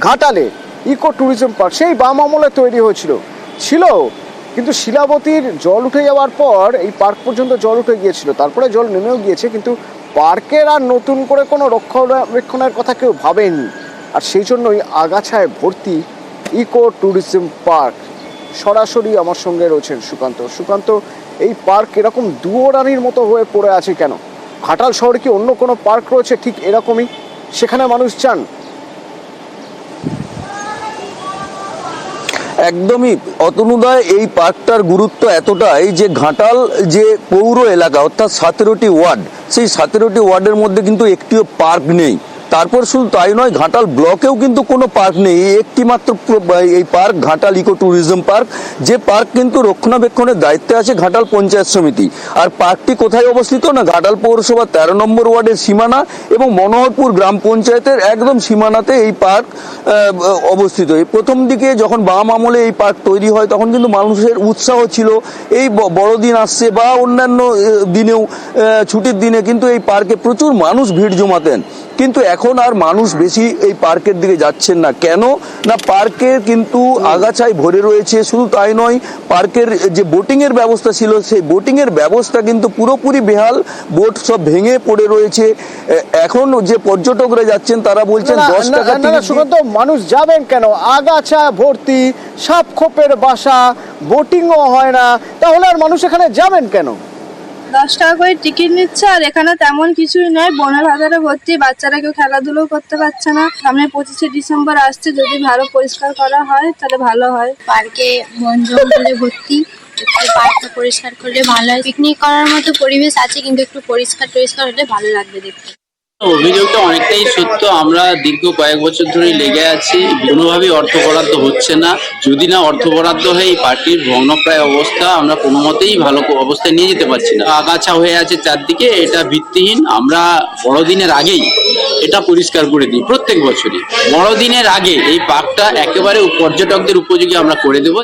ঘাটালে eco tourism park সেই বাম আমলে তৈরি হয়েছিল কিন্তু শিলাবতীর জল উঠে যাওয়ার পর এই পার্ক পর্যন্ত জল উঠে গিয়েছিল, তারপরে জল নেমেও গিয়েছে, কিন্তু পার্কের আর নতুন করে কোনো রক্ষণাবেক্ষণের কথা কেউ ভাবেনি। আর সেই জন্যই আগাছায় ভর্তি ইকো ট্যুরিজম পার্ক। সরাসরি আমার সঙ্গে রয়েছেন সুকান্ত, এই পার্ক এরকম দুয়োরানির মতো হয়ে পড়ে আছে কেন? ঘাটাল শহরে কি অন্য কোনো পার্ক রয়েছে ঠিক এরকমই, সেখানে মানুষ চান? একদমই অতনুদয়, এই পার্কটার গুরুত্ব এতটাই যে ঘাটাল যে পৌর এলাকা অর্থাৎ 17টি ওয়ার্ড, সেই 17টি ওয়ার্ডের মধ্যে কিন্তু একটিও পার্ক নেই। তারপর শুধু তাই নয়, ঘাটাল ব্লকেও কিন্তু কোনো পার্ক নেই। একটি মাত্র এই park Ghatal eco tourism park, যে পার্ক কিন্তু রক্ষণাবেক্ষণের দায়িত্বে আছে ঘাটাল পঞ্চায়েত সমিতি। আর পার্কটি কোথায় অবস্থিত না, ঘাটাল পৌরসভা 13 নম্বর ওয়ার্ডের সীমানা এবং মনোহরপুর গ্রাম পঞ্চায়েতের একদম সীমানাতে এই পার্ক অবস্থিত। এই প্রথম দিকে যখন বাম আমলে এই পার্ক তৈরি হয় তখন কিন্তু মানুষের উৎসাহ ছিল, এই বড়দিন আসছে বা অন্যান্য দিনেও ছুটির দিনে কিন্তু এই পার্কে প্রচুর মানুষ ভিড় জমাতেন। কিন্তু এখন আর মানুষ বেশি এই পার্কের দিকে যাচ্ছেন না। কেন না, পার্কের কিন্তু আগাছায় ভরে রয়েছে। শুধু তাই নয়, পার্কের যে বোটিং এর ব্যবস্থা ছিল সেই বোটিং এর ব্যবস্থা কিন্তু পুরোপুরি বেহাল, বোট সব ভেঙে পড়ে রয়েছে। এখন যে পর্যটকরা যাচ্ছেন তারা বলছেন 10 টাকা টিকিট। মানুষ যাবেন কেন? আগাছা ভর্তি, সাপ খোপের বাসা, বোটিংও হয় না, তাহলে আর মানুষ এখানে যাবেন কেন? 10 টাকা করে টিকিট নিচ্ছে, আর এখানে তেমন কিছুই নয়, বনের ভাতারে ভর্তি, বাচ্চারা কেউ খেলাধুলো করতে পারছে না। সামনে 25শে ডিসেম্বর আসছে, যদি ভালো পরিষ্কার করা হয় তাহলে ভালো হয়। পার্কে বন জঙ্গলে ভর্তি, একটু পার্কটা পরিষ্কার করলে ভালো হয়। পিকনিক করার মতো পরিবেশ আছে, কিন্তু একটু পরিষ্কার হলে ভালো লাগবে দেখতে। অভিযোগটা অনেকটাই সত্য। আমরা দীর্ঘ কয়েক বছর ধরে লেগে আছি, কোনোভাবেই অর্থ বরাদ্দ হচ্ছে না। যদি না অর্থ বরাদ্দ হয় এই পার্টির ভগ্নপ্রায় অবস্থা আমরা কোনো মতেই ভালো অবস্থায় নিয়ে যেতে পারছি না। আগাছা হয়ে আছে চারদিকে, এটা ভিত্তিহীন। আমরা বড়দিনের আগেই এটা পরিষ্কার করে দিই, প্রত্যেক বছরই বড়দিনের আগে এই পার্কটা একেবারে পর্যটকদের উপযোগী আমরা করে দেবো।